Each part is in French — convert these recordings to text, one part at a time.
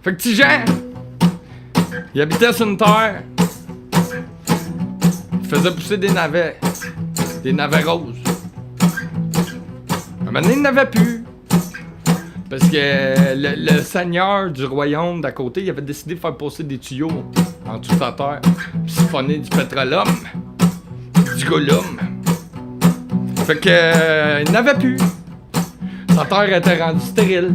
Fait que petit Jean, il habitait sur une terre. Il faisait pousser des navets. Des navets roses. Un moment donné, il n'avait plus. Parce que le seigneur du royaume d'à côté, il avait décidé de faire pousser des tuyaux en dessous de sa terre. Puis siphonner du pétrolum. Du golum. Fait que il n'avait plus. Sa terre était rendue stérile.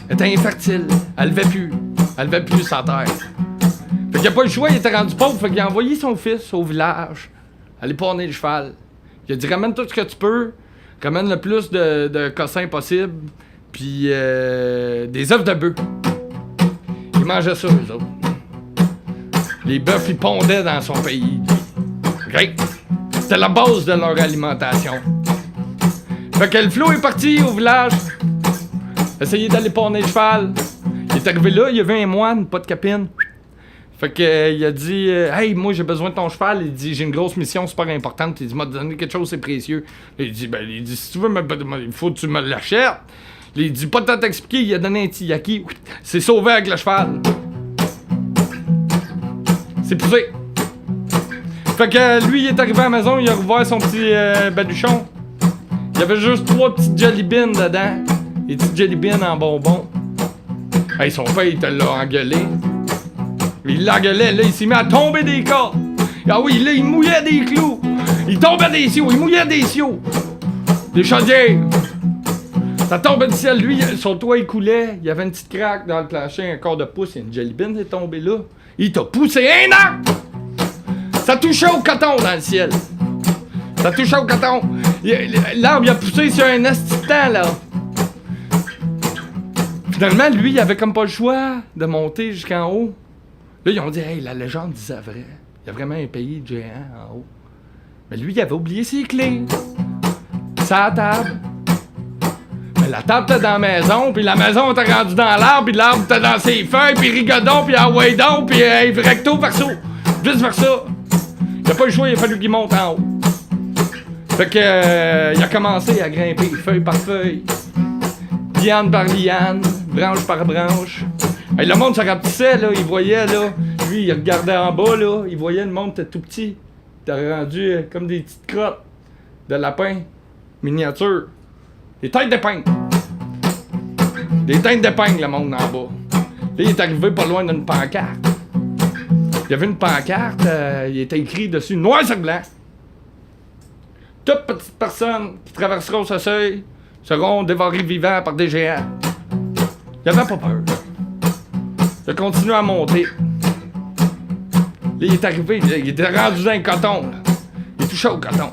Elle était infertile. Elle levait plus. Elle levait plus sa terre. Fait qu'il a pas le choix, il était rendu pauvre. Fait qu'il a envoyé son fils au village. Aller porner le cheval. Il a dit ramène tout ce que tu peux. Ramène le plus de cossins possible. Puis des œufs de bœuf. Ils mangeaient ça, eux autres. Les bœufs, ils pondaient dans son pays. Great. C'était la base de leur alimentation. Fait que le flot est parti au village. Essayer d'aller porner le cheval. Il est arrivé là, il y avait un moine, pas de capine. Fait que il a dit hey, moi j'ai besoin de ton cheval. Il dit j'ai une grosse mission super importante. Il dit m'a donné quelque chose, c'est précieux. Il dit si tu veux il faut que tu me l'achètes. Il dit pas de temps t'expliquer, il a donné un petit yaki. C'est sauvé avec le cheval. C'est poussé. Fait que lui il est arrivé à la maison, il a rouvert son petit baluchon. Il y avait juste 3 petites jelly beans dedans. Des petites jelly beans en bonbons. Hey, son père, il te l'a engueulé. Il l'engueulait, là, il s'est mis à tomber des cordes. Ah oui, là, il mouillait des clous. Il tombait des ciaux, il mouillait des ciaux. Des chaudières. Ça tombait du ciel. Lui, son toit, il coulait. Il y avait une petite craque dans le plancher, un quart de pouce. Il y a une jelly bean qui est tombée là. Il t'a poussé un arc. Ça touchait au coton dans le ciel. Ça touchait au coton. L'arbre, il a poussé sur un astitant, là. Finalement, lui, il avait comme pas le choix de monter jusqu'en haut. Là, ils ont dit, hey, la légende disait vrai. Il y a vraiment un pays de géants en haut. Mais lui, il avait oublié ses clés. Ça, la table. Mais la table était dans la maison, puis la maison était rendue dans l'arbre, puis l'arbre était dans ses feuilles, puis rigodon, puis hawaïdon, puis recto, verso. Juste verso. Il a pas le choix, il a fallu qu'il monte en haut. Fait que, il a commencé à grimper, feuille par feuille. Liane par liane, branche par branche. Hey, le monde se rapetissait, là, il voyait, là. Lui, il regardait en bas, là, il voyait le monde était tout petit. Il était rendu comme des petites crottes de lapin miniature. Des têtes d'épingle. Des têtes d'épingle, le monde en bas. Là, il est arrivé pas loin d'une pancarte. Il y avait une pancarte, il était écrit dessus, noir sur blanc. Toute petite personne qui traversera ce seuil seront dévorés vivants par des géants. Il avait pas peur. Il a continué à monter. Là, il est arrivé, il était rendu dans un coton. Là. Il touchait au coton.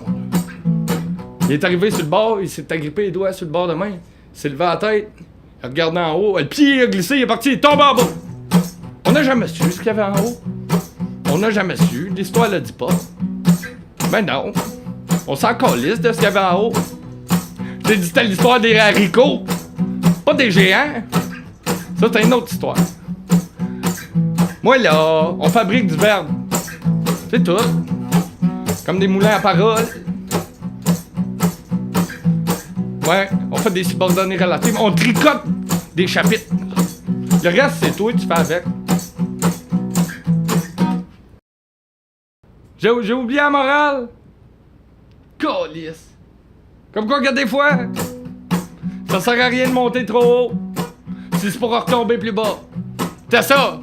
Il est arrivé sur le bord, il s'est agrippé les doigts sur le bord de main. Il s'est levé la tête, il a regardé en haut. Le pied a glissé, il est parti, il est tombé en bas. On n'a jamais su ce qu'il y avait en haut. On n'a jamais su, l'histoire le dit pas. Mais non, on s'en calisse de ce qu'il y avait en haut. J'ai dit c'était l'histoire des haricots, pas des géants. Ça, c'est une autre histoire. Moi, là, on fabrique du verbe. C'est tout. Comme des moulins à parole. Ouais, on fait des subordonnées relatives. On tricote des chapitres. Le reste, c'est toi, tu fais avec. J'ai oublié la morale. Calisse. Comme quoi que des fois, ça sert à rien de monter trop haut. Si c'est pour retomber plus bas. C'est ça.